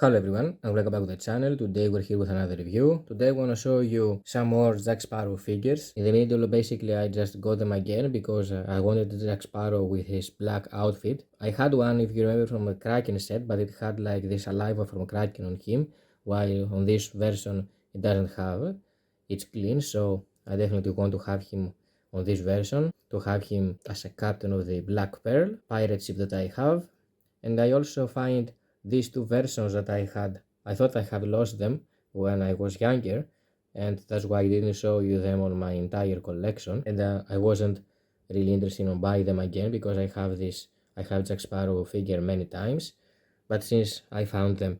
Hello everyone and welcome back to the channel. Today we're here with another review. Today I want to show you some more Jack Sparrow figures. In the middle basically I just got them again because I wanted Jack Sparrow with his black outfit. I had one, if you remember, from a Kraken set, but it had like this Aliva from Kraken on him, while on this version it doesn't have. It's clean, so I definitely want to have him on this version, to have him as a captain of the Black Pearl pirate ship that I have. And I also find these two versions that I thought I had lost them when I was younger, and that's why I didn't show you them on my entire collection, and I wasn't really interested in buying them again because I have Jack Sparrow figure many times, but since I found them,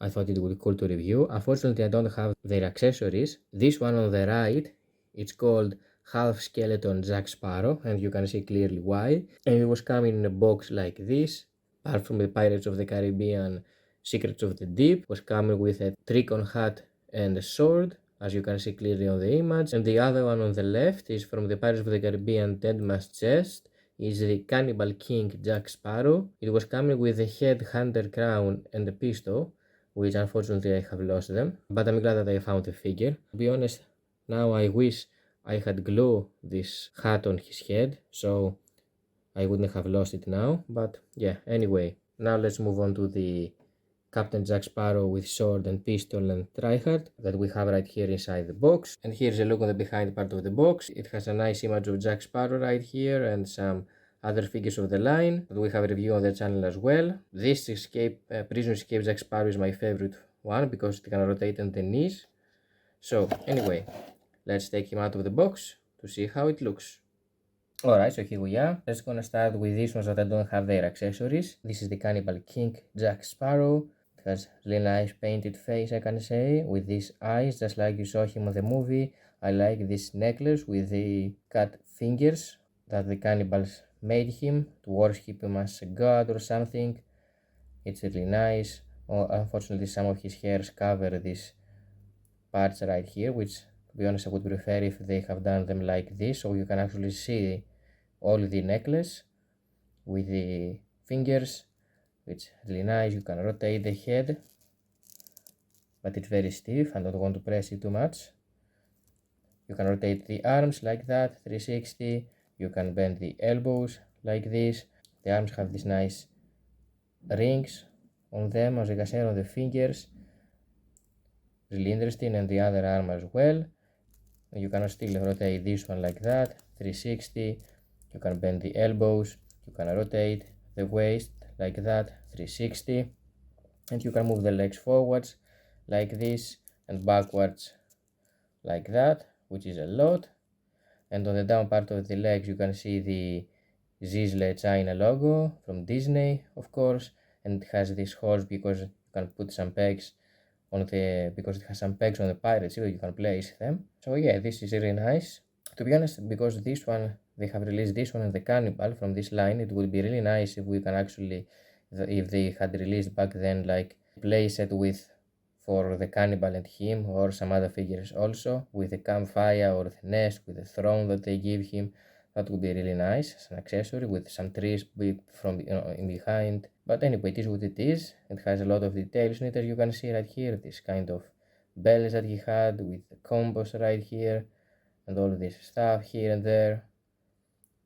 I thought it would be cool to review. Unfortunately, I don't have their accessories. This one on the right, it's called Half Skeleton Jack Sparrow, and you can see clearly why, and it was coming in a box like this. Apart from the Pirates of the Caribbean Secrets of the Deep, was coming with a Tricorn hat and a sword, as you can see clearly on the image. And the other one on the left is from the Pirates of the Caribbean Deadman's Chest, is the Cannibal King Jack Sparrow. It was coming with a head, hunter crown and a pistol, which unfortunately I have lost them, but I'm glad that I found the figure. To be honest, now I wish I had glue this hat on his head, so I wouldn't have lost it now, but yeah, anyway. Now let's move on to the Captain Jack Sparrow with sword and pistol and Trihat that we have right here inside the box. And here's a look on the behind part of the box. It has a nice image of Jack Sparrow right here and some other figures of the line that we have a review on the channel as well. This Prison Escape Jack Sparrow is my favorite one because it can rotate on the knees. So anyway, let's take him out of the box to see how it looks. Alright, so here we are. Let's gonna start with these ones that I don't have their accessories. This is the Cannibal King Jack Sparrow. It has really nice painted face, I can say, with these eyes, just like you saw him on the movie. I like this necklace with the cut fingers that the cannibals made him to worship him as a god or something. It's really nice. Oh, unfortunately, some of his hairs cover these parts right here, which, to be honest, I would prefer if they have done them like this, so you can actually see all the necklace with the fingers. It's really nice. You can rotate the head, but it's very stiff. I don't want to press it too much. You can rotate the arms like that, 360. You can bend the elbows like this. The arms have these nice rings on them, as you can see, on the fingers. Really interesting, and the other arm as well. You can still rotate this one like that, 360. You can bend the elbows, you can rotate the waist like that, 360, and you can move the legs forwards like this and backwards like that, which is a lot. And on the down part of the legs you can see the Zizzle China logo from Disney, of course, and it has these holes because you can put some pegs on because it has some pegs on the pirate ship, you can place them. So yeah, this is really nice. To be honest, because this one, they have released this one and the Cannibal from this line, it would be really nice if we can actually, if they had released back then like play set with for the Cannibal and him, or some other figures also, with the campfire or the nest, with the throne that they give him. That would be really nice as an accessory with some trees from in behind. But anyway, it is what it is. It has a lot of details in it, as you can see right here. This kind of bells that he had with the combos right here and all of this stuff here and there.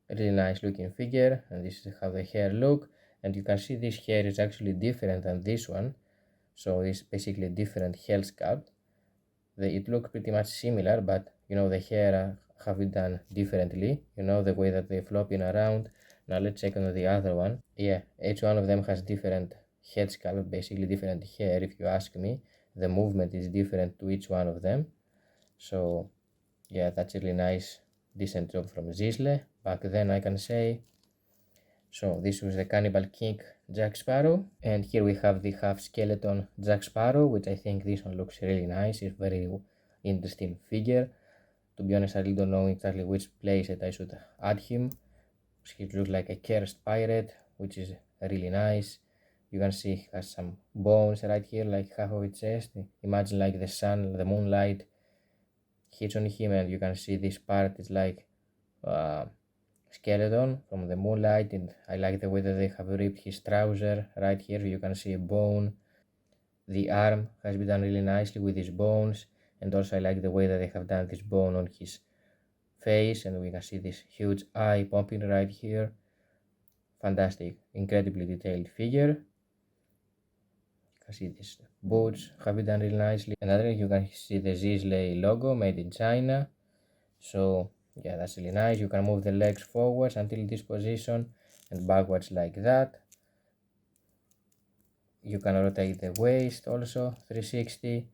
A really nice looking figure, and this is how the hair look. And you can see this hair is actually different than this one, so it's basically a different hair sculpt. It looks pretty much similar, but you know, the hair have it done differently, you know, the way that they're flopping around. Now let's check on the other one. Yeah, each one of them has different head sculpt, basically different hair, if you ask me. The movement is different to each one of them. So yeah, that's really nice, decent job from Zizzle back then, I can say. So this was the Cannibal King Jack Sparrow, and here we have the half skeleton Jack Sparrow, which I think this one looks really nice. It's very interesting figure. To be honest, I really don't know exactly which place that I should add him. He looks like a cursed pirate, which is really nice. You can see he has some bones right here, like half of its chest. Imagine like the sun, the moonlight hits on him, and you can see this part is like skeleton from the moonlight. And I like the way that they have ripped his trouser right here. You can see a bone. The arm has been done really nicely with his bones, and also I like the way that they have done this bone on his face, and we can see this huge eye popping right here. Fantastic, incredibly detailed figure. You can see these boots have been done really nicely. Another, you can see the Zizzle logo made in China. So yeah, that's really nice. You can move the legs forwards until this position and backwards like that. You can rotate the waist also 360,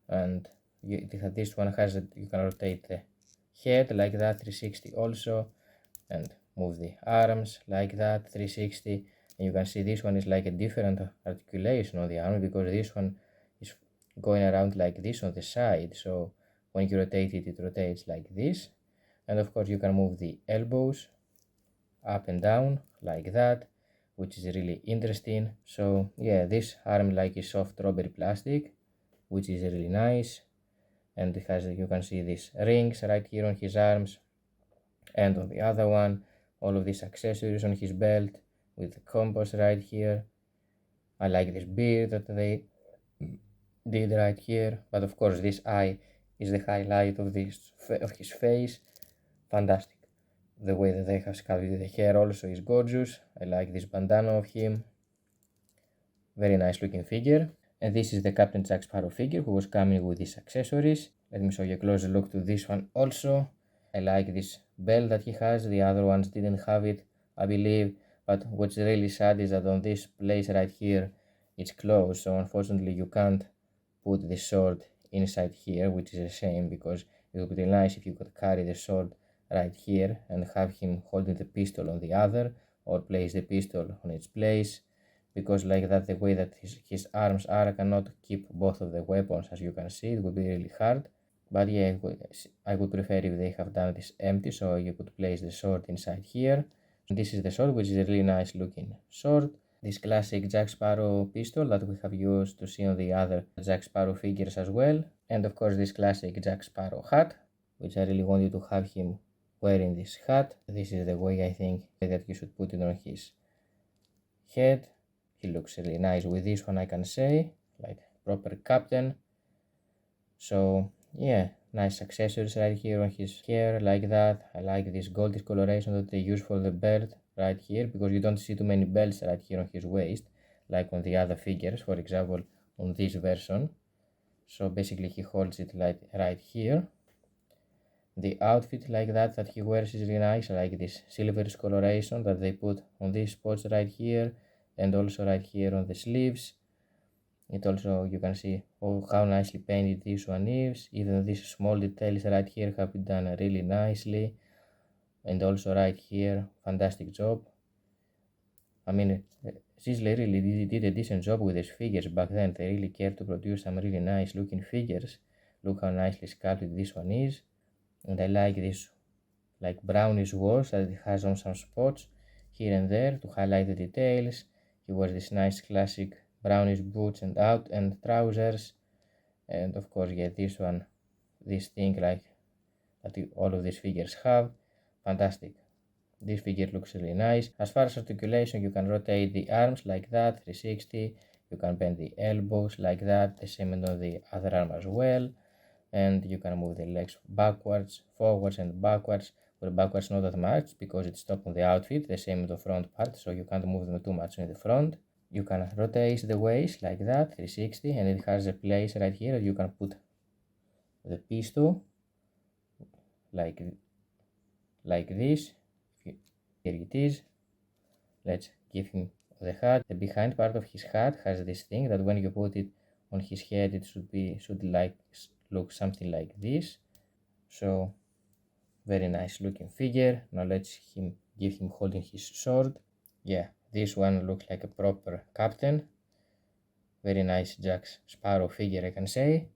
and this one has you can rotate the head like that 360 also, and move the arms like that 360. And you can see this one is like a different articulation on the arm, because this one is going around like this on the side, so when you rotate it, it rotates like this. And of course you can move the elbows up and down like that, which is really interesting. So yeah, this arm like is soft rubbery plastic, which is really nice, and it has, you can see these rings right here on his arms, and on the other one all of these accessories on his belt with the compass right here. I like this beard that they did right here, but of course this eye is the highlight of his face. Fantastic. The way that they have sculpted the hair also is gorgeous. I like this bandana of him. Very nice looking figure. And this is the Captain Jack Sparrow figure who was coming with these accessories. Let me show you a closer look to this one also. I like this belt that he has. The other ones didn't have it, I believe. But what's really sad is that on this place right here, it's closed. So unfortunately you can't put the sword inside here, which is a shame, because it would be nice if you could carry the sword right here and have him holding the pistol on the other, or place the pistol on its place, because like that, the way that his arms are, I cannot keep both of the weapons. As you can see, it would be really hard. But yeah, I would prefer if they have done this empty, so you could place the sword inside here. And this is the sword, which is a really nice looking sword. This classic Jack Sparrow pistol that we have used to see on the other Jack Sparrow figures as well. And of course this classic Jack Sparrow hat, which I really wanted to have him wearing this hat. This is the way I think that you should put it on his head. He looks really nice with this one, I can say, like proper captain. So yeah, nice accessories right here on his hair like that. I like this gold discoloration that they use for the belt right here, because you don't see too many belts right here on his waist like on the other figures, for example on this version. So basically he holds it like right here. The outfit like that he wears is really nice. I like this silver discoloration that they put on these spots right here, and also right here on the sleeves. It also, you can see how nicely painted this one is. Even these small details right here have been done really nicely, and also right here, fantastic job. I mean, Zizzle really did a decent job with these figures back then. They really cared to produce some really nice looking figures. Look how nicely sculpted this one is. And I like this like brownish wash that it has on some spots here and there to highlight the details. He wears this nice classic brownish boots and trousers. And of course, yeah, this thing like that all of these figures have. Fantastic. This figure looks really nice. As far as articulation, you can rotate the arms like that, 360. You can bend the elbows like that, the same on the other arm as well. And you can move the legs backwards, forwards and backwards. Well, backwards not that much because it's top on the outfit, the same in the front part, so you can't move them too much in the front. You can rotate the waist like that, 360, and it has a place right here you can put the pistol like this. Here it is. Let's give him the hat. The behind part of his hat has this thing that when you put it on his head, it should like look something like this. So very nice looking figure. Now let's give him holding his sword. Yeah, this one looks like a proper captain. Very nice Jack Sparrow figure, I can say.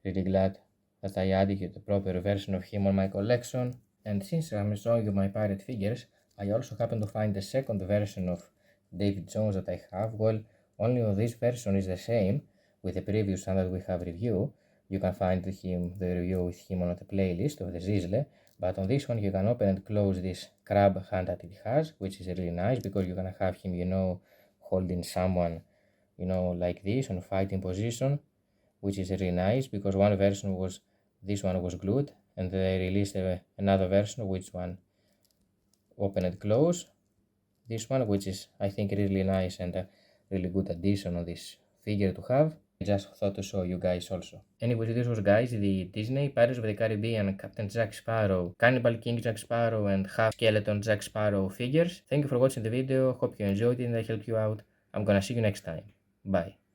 Really glad that I added the proper version of him on my collection. And since I'm showing you my pirate figures, I also happen to find the second version of David Jones that I have. Well, only on this version is the same with the previous one that we have reviewed. You can find the review with him on the playlist of the Zizzle. But on this one, you can open and close this crab hand that it has, which is really nice because you can have him, holding someone you know, like this on fighting position, which is really nice because one version was, this one was glued, and they released another version which one open and close. This one, which is I think really nice and a really good addition on this figure to have. I just thought to show you guys also. Anyway, this was, guys, the Disney Pirates of the Caribbean Captain Jack Sparrow, Cannibal King Jack Sparrow, and half skeleton Jack Sparrow figures. Thank you for watching the video. Hope you enjoyed it and I helped you out. I'm gonna see you next time. Bye.